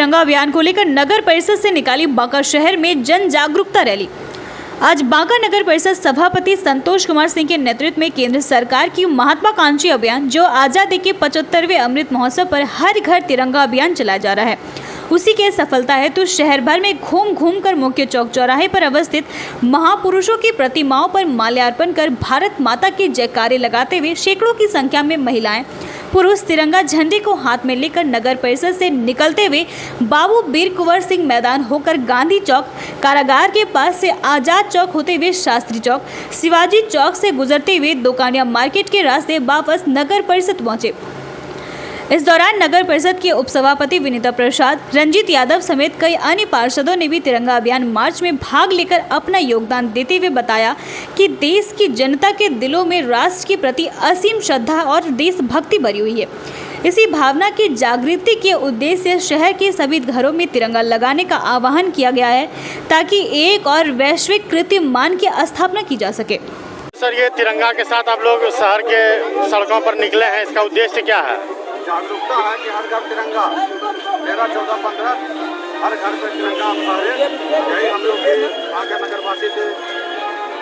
तिरंगा अभियान को लेकर नगर परिषद से निकाली बांका शहर में जन जागरूकता रैली। आज बांका नगर परिषद सभापति संतोष कुमार सिंह के नेतृत्व में केंद्र सरकार की महत्वाकांक्षी अभियान जो आजादी के 75वें अमृत महोत्सव पर हर घर तिरंगा अभियान चलाया जा रहा है, उसी के सफलता है तो शहर भर में घूम घूम कर मुख्य चौक चौराहे पर अवस्थित महापुरुषों की प्रतिमाओं पर माल्यार्पण कर भारत माता की जयकारे लगाते हुए सैकड़ों की संख्या में महिलाएं पुरुष तिरंगा झंडे को हाथ में लेकर नगर परिषद से निकलते हुए बाबू वीर कुंवर सिंह मैदान होकर गांधी चौक, कारागार के पास से आजाद चौक होते हुए शास्त्री चौक, शिवाजी चौक से गुजरते हुए दुकानिया मार्केट के रास्ते वापस नगर परिषद पहुंचे। इस दौरान नगर परिषद के उपसभापति विनीता प्रसाद, रंजीत यादव समेत कई अन्य पार्षदों ने भी तिरंगा अभियान मार्च में भाग लेकर अपना योगदान देते हुए बताया कि देश की जनता के दिलों में राष्ट्र के प्रति असीम श्रद्धा और देशभक्ति भरी हुई है। इसी भावना की जागृति के उद्देश्य से शहर के सभी घरों में तिरंगा लगाने का आह्वान किया गया है ताकि एक और वैश्विक कीर्तिमान की स्थापना की जा सके। सर, ये तिरंगा के साथ आप लोग शहर के सड़कों पर निकले हैं, इसका उद्देश्य क्या है? जागरूकता है कि हर घर तिरंगा 13, 14, 15 हर घर पे तिरंगा फहरे। यही हम लोग के बांका नगरवासी से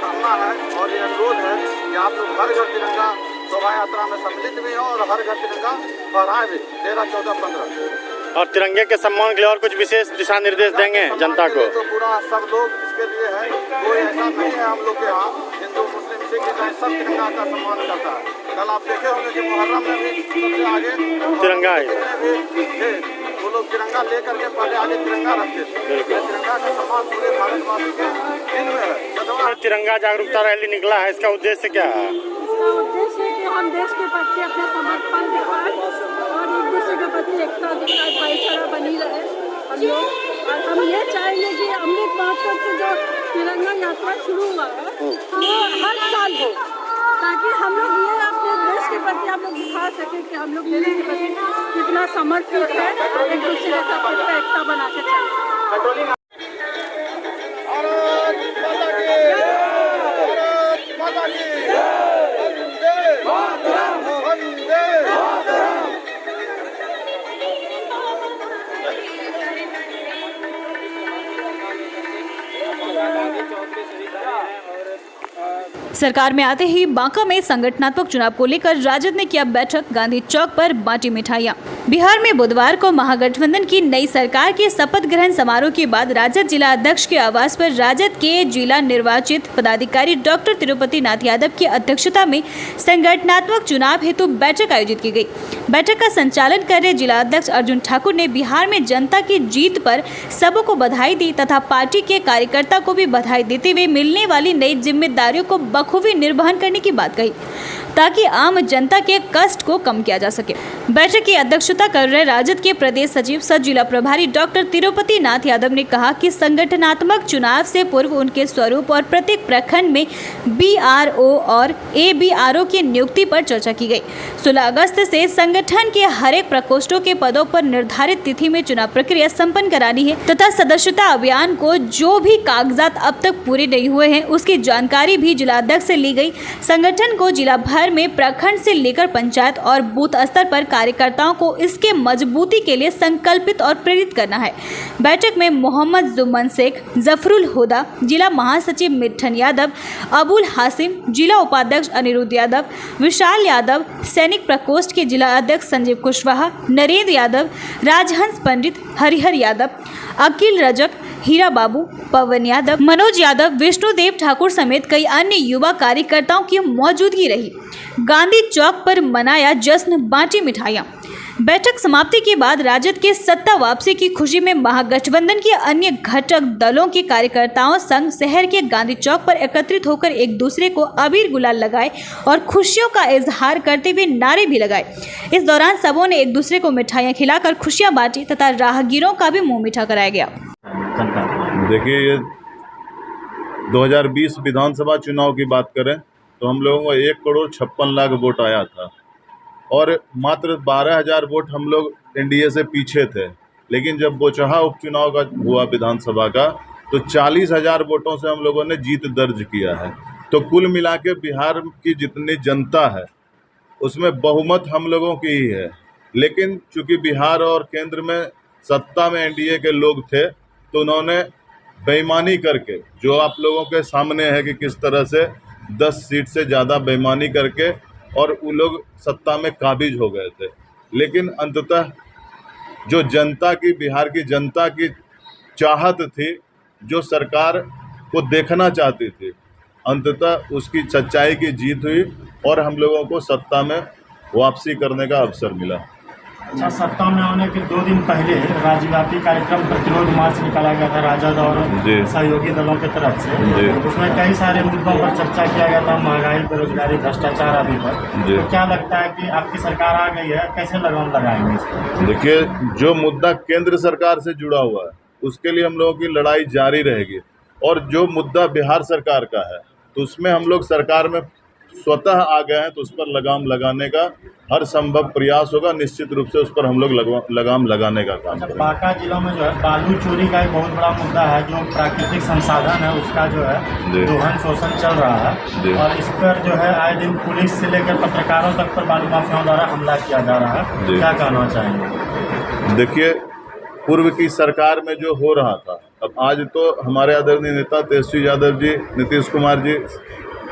कहना है और ये अनुरोध है कि आप लोग हर घर तिरंगा शोभा यात्रा में सम्मिलित भी हों और हर घर तिरंगा फहराएं भी 13, 14, 15। और तिरंगे के सम्मान के लिए और कुछ विशेष दिशा निर्देश देंगे जनता को? तो पूरा सब लोग इसके लिए है, कोई ऐसा नहीं है हम लोग के यहाँ हिंदू मुस्लिम सिख ईसाई सब तिरंगा का सम्मान करता है। कल आप देखे होंगे कि मुहर्रम में भी सबसे आगे तिरंगा थे, वो लोग तिरंगा लेकर के पहले आगे तिरंगा रखते थे। तिरंगा का सम्मान पूरे भारतवासी के दिन में है। तिरंगा जागरूकता रैली निकला है, इसका उद्देश्य क्या है? इसका उद्देश्य है कि हम देश के प्रति अपने समर्पण दिखाएं और एक दूसरे के प्रति एकता दिखाएं, भाईचारा बनी रहे हम लोग। और हम ये चाहेंगे कि अमृत महोत्सव से जो तिरंगा यात्रा शुरू हुआ है वो हर साल हो, ताकि हम लोग ये अपने देश के प्रति हम लोग दिखा सकें कि हम लोग देश के प्रति कितना समर्पित है, एक दूसरे के साथ एकता बना के चलें। सरकार में आते ही बांका में संगठनात्मक चुनाव को लेकर राजद ने किया बैठक, गांधी चौक पर बांटी मिठाइयां। बिहार में बुधवार को महागठबंधन की नई सरकार के शपथ ग्रहण समारोह के बाद राजद जिला अध्यक्ष के आवास पर राजद के जिला निर्वाचित पदाधिकारी डॉक्टर तिरुपति नाथ यादव की अध्यक्षता में संगठनात्मक चुनाव हेतु बैठक आयोजित की गई। बैठक का संचालन कर रहे जिला अध्यक्ष अर्जुन ठाकुर ने बिहार में जनता की जीत पर सबको बधाई दी तथा पार्टी के कार्यकर्ता को भी बधाई देते हुए मिलने वाली नई जिम्मेदारियों को बखूबी निर्वहन करने की बात कही ताकि आम जनता के कष्ट को कम किया जा सके। बैठक की अध्यक्षता कर रहे राजद के प्रदेश सचिव सह जिला प्रभारी डॉक्टर तिरुपति नाथ यादव ने कहा कि संगठनात्मक चुनाव से पूर्व उनके स्वरूप और प्रत्येक प्रखंड में BRO और ABRO की नियुक्ति पर चर्चा की गई। 16 अगस्त से संगठन के हर एक प्रकोष्ठों के पदों पर निर्धारित तिथि में चुनाव प्रक्रिया संपन्न करानी है तथा सदस्यता अभियान को जो भी कागजात अब तक पूरे नहीं हुए हैं उसकी जानकारी भी जिला अध्यक्ष से ली गई। संगठन को जिला भर में प्रखंड से लेकर पंचायत और बूथ स्तर पर कार्यकर्ताओं को इसके मजबूती के लिए संकल्पित और प्रेरित करना है। बैठक में मोहम्मद जुम्मन शेख, जफरुल हुदा, जिला महासचिव मिठन यादव, अबुल हासिम, जिला उपाध्यक्ष अनिरुद्ध यादव, विशाल यादव, सैनिक प्रकोष्ठ के जिला अध्यक्ष संजीव कुशवाहा, नरेंद्र यादव, राजहंस पंडित, हरिहर यादव, अकील रजक, हीरा बाबू, पवन यादव, मनोज यादव, विष्णुदेव ठाकुर समेत कई अन्य युवा कार्यकर्ताओं की मौजूदगी रही। गांधी चौक पर मनाया जश्न, बांटी मिठाइयां। बैठक समाप्ति के बाद राजद के सत्ता वापसी की खुशी में महागठबंधन के अन्य घटक दलों के कार्यकर्ताओं संग शहर के गांधी चौक पर एकत्रित होकर एक दूसरे को अबीर गुलाल लगाए और खुशियों का इजहार करते हुए नारे भी लगाए। इस दौरान सबों ने एक दूसरे को मिठाइयां खिलाकर खुशियां बांटी तथा राहगीरों का भी मुंह मीठा कराया गया। देखिए, ये 2020 विधानसभा चुनाव की बात करें तो हम लोगों को 1,56,00,000 वोट आया था और मात्र 12,000 वोट हम लोग एनडीए से पीछे थे। लेकिन जब बोचहा उपचुनाव का हुआ विधानसभा का तो 40,000 वोटों से हम लोगों ने जीत दर्ज किया है। तो कुल मिला के बिहार की जितनी जनता है उसमें बहुमत हम लोगों की ही है। लेकिन चूंकि बिहार और केंद्र में सत्ता में एनडीए के लोग थे तो उन्होंने बेईमानी करके, जो आप लोगों के सामने है कि किस तरह से 10 सीट से ज़्यादा बेईमानी करके और वो लोग सत्ता में काबिज हो गए थे। लेकिन अंततः जो जनता की, बिहार की जनता की चाहत थी, जो सरकार को देखना चाहती थी, अंततः उसकी सच्चाई की जीत हुई और हम लोगों को सत्ता में वापसी करने का अवसर मिला। अच्छा, सत्ता में आने के 2 दिन पहले राज्यव्यापी कार्यक्रम प्रतिरोध मार्च निकाला गया था राजद और सहयोगी दलों की तरफ से। उसमें कई सारे मुद्दों पर चर्चा किया गया था, महंगाई, बेरोजगारी, भ्रष्टाचार आदि पर। तो क्या लगता है कि आपकी सरकार आ गई है, कैसे लगाम लगाएंगे इस पर? देखिए, जो मुद्दा केंद्र सरकार से जुड़ा हुआ है उसके लिए हम लोगों की लड़ाई जारी रहेगी, और जो मुद्दा बिहार सरकार का है तो उसमें हम लोग सरकार में स्वतः आ गए हैं, तो उस पर लगाम लगाने का हर संभव प्रयास होगा। निश्चित रूप से उस पर हम लोग लगाम लगाने का काम करेंगे। बांका जिलों में जो है बालू चोरी का एक बहुत बड़ा मुद्दा है, जो प्राकृतिक संसाधन है उसका जो है दोहन शोषण चल रहा है, और इस पर जो है आए दिन पुलिस से लेकर पत्रकारों तक पर बालू माफियाओं द्वारा हमला किया जा रहा है। क्या कहना चाहेंगे? देखिए, पूर्व की सरकार में जो हो रहा था, अब आज तो हमारे आदरणीय नेता तेजस्वी यादव जी, नीतीश कुमार जी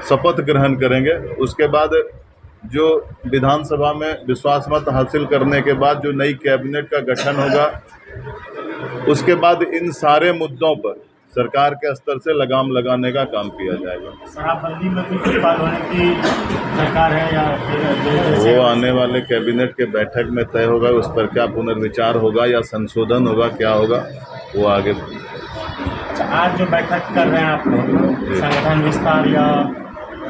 शपथ ग्रहण करेंगे। उसके बाद जो विधानसभा में विश्वास मत हासिल करने के बाद जो नई कैबिनेट का गठन होगा, उसके बाद इन सारे मुद्दों पर सरकार के स्तर से लगाम लगाने का काम किया जाएगा। शराबबंदी में भी कुछ बात होने की सरकार है या फिर वो आने वाले कैबिनेट के बैठक में तय होगा। उस पर क्या पुनर्विचार होगा या संशोधन होगा, क्या होगा, वो आगे। अच्छा, आज जो बैठक कर रहे हैं आप लोग, संगठन विस्तार या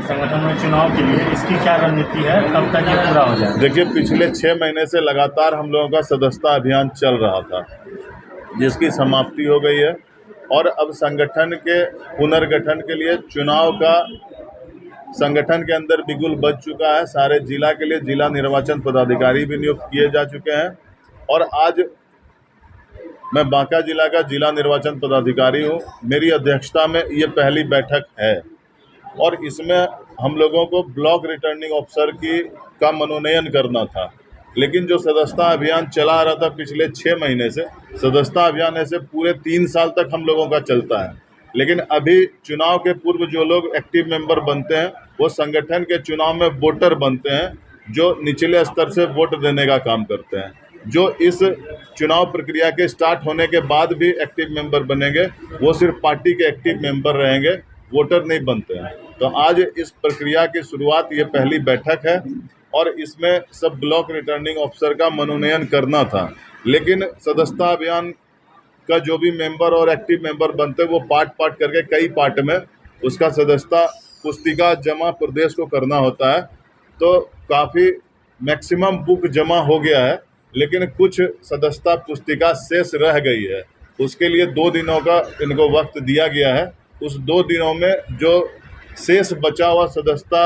संगठन में चुनाव के लिए, इसकी क्या रणनीति है, कब तक ये पूरा हो जाए? देखिए, पिछले 6 महीने से लगातार हम लोगों का सदस्यता अभियान चल रहा था, जिसकी समाप्ति हो गई है, और अब संगठन के पुनर्गठन के लिए चुनाव का संगठन के अंदर बिगुल बज चुका है। सारे जिला के लिए जिला निर्वाचन पदाधिकारी भी नियुक्त किए जा चुके हैं, और आज मैं बांका जिला का जिला निर्वाचन पदाधिकारी हूँ। मेरी अध्यक्षता में ये पहली बैठक है, और इसमें हम लोगों को ब्लॉक रिटर्निंग ऑफिसर का मनोनयन करना था। लेकिन जो सदस्यता अभियान चला आ रहा था पिछले 6 महीने से, सदस्यता अभियान ऐसे पूरे 3 साल तक हम लोगों का चलता है। लेकिन अभी चुनाव के पूर्व जो लोग एक्टिव मेंबर बनते हैं, वो संगठन के चुनाव में वोटर बनते हैं, जो निचले स्तर से वोट देने का काम करते हैं। जो इस चुनाव प्रक्रिया के स्टार्ट होने के बाद भी एक्टिव मेंबर बनेंगे, वो सिर्फ पार्टी के एक्टिव मेंबर रहेंगे, वोटर नहीं बनते हैं। तो आज इस प्रक्रिया की शुरुआत, ये पहली बैठक है, और इसमें सब ब्लॉक रिटर्निंग ऑफिसर का मनोनयन करना था। लेकिन सदस्यता अभियान का जो भी मेंबर और एक्टिव मेंबर बनते हैं, वो पार्ट करके कई पार्ट में उसका सदस्यता पुस्तिका जमा प्रदेश को करना होता है। तो काफ़ी मैक्सिमम बुक जमा हो गया है, लेकिन कुछ सदस्यता पुस्तिका शेष रह गई है। उसके लिए 2 दिनों का इनको वक्त दिया गया है। उस 2 दिनों में जो शेष बचा हुआ सदस्यता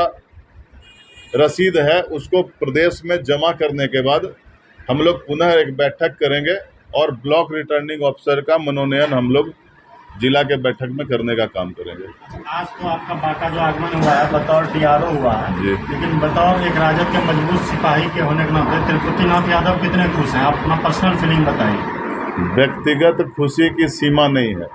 रसीद है, उसको प्रदेश में जमा करने के बाद हम लोग पुनः एक बैठक करेंगे, और ब्लॉक रिटर्निंग ऑफिसर का मनोनयन हम लोग जिला के बैठक में करने का काम करेंगे। आज तो आपका बांका जो आगमन हुआ है बतौर DRO हुआ है, लेकिन बतौर एक राजद के मजबूत सिपाही के होने के नाते तिरुपति नाथ यादव कितने खुश हैं? आप अपना पर्सनल फीलिंग बताइए। व्यक्तिगत खुशी की सीमा नहीं है।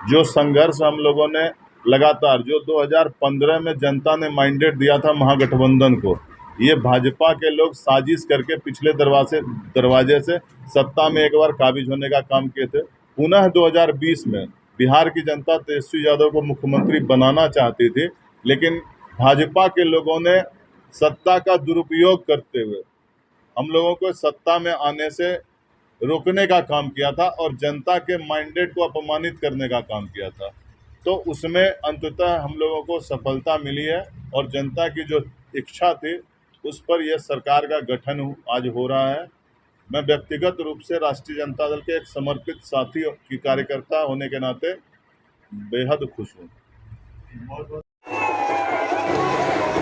जो संघर्ष हम लोगों ने लगातार, जो 2015 में जनता ने मैंडेट दिया था महागठबंधन को, ये भाजपा के लोग साजिश करके पिछले दरवाजे से सत्ता में एक बार काबिज होने का काम किए थे। पुनः 2020 में बिहार की जनता तेजस्वी यादव को मुख्यमंत्री बनाना चाहती थी, लेकिन भाजपा के लोगों ने सत्ता का दुरुपयोग करते हुए हम लोगों को सत्ता में आने से रोकने का काम किया था, और जनता के मैंडेट को अपमानित करने का काम किया था। तो उसमें अंततः हम लोगों को सफलता मिली है, और जनता की जो इच्छा थी उस पर यह सरकार का गठन आज हो रहा है। मैं व्यक्तिगत रूप से राष्ट्रीय जनता दल के एक समर्पित साथी की कार्यकर्ता होने के नाते बेहद खुश हूँ।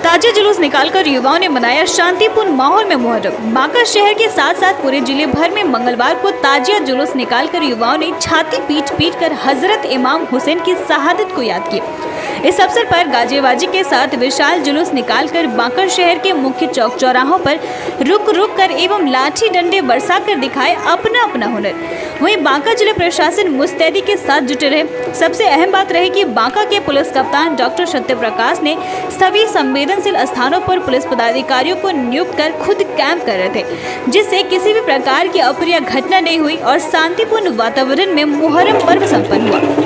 ताजा जुलूस निकालकर युवाओं ने मनाया शांतिपूर्ण माहौल में मुहर्रम। बांका शहर के साथ साथ पूरे जिले भर में मंगलवार को ताजिया जुलूस निकालकर युवाओं ने छाती पीट कर हजरत इमाम हुसैन की शहादत को याद किया। इस अवसर पर गाजेबाजी के साथ विशाल जुलूस निकालकर बांका शहर के मुख्य चौक चौराहों पर रुक रुक कर एवं लाठी डंडे बरसाकर दिखाए अपना अपना हुनर। वहीं बांका जिला प्रशासन मुस्तैदी के साथ जुटे रहे। सबसे अहम बात रही कि बांका के पुलिस कप्तान डॉक्टर सत्य प्रकाश ने सभी संवेदनशील स्थानों पर पुलिस पदाधिकारियों को नियुक्त कर खुद कैंप कर रहे थे, जिससे किसी भी प्रकार की अप्रिय घटना नहीं हुई और शांतिपूर्ण वातावरण में मुहर्रम पर्व संपन्न हुआ।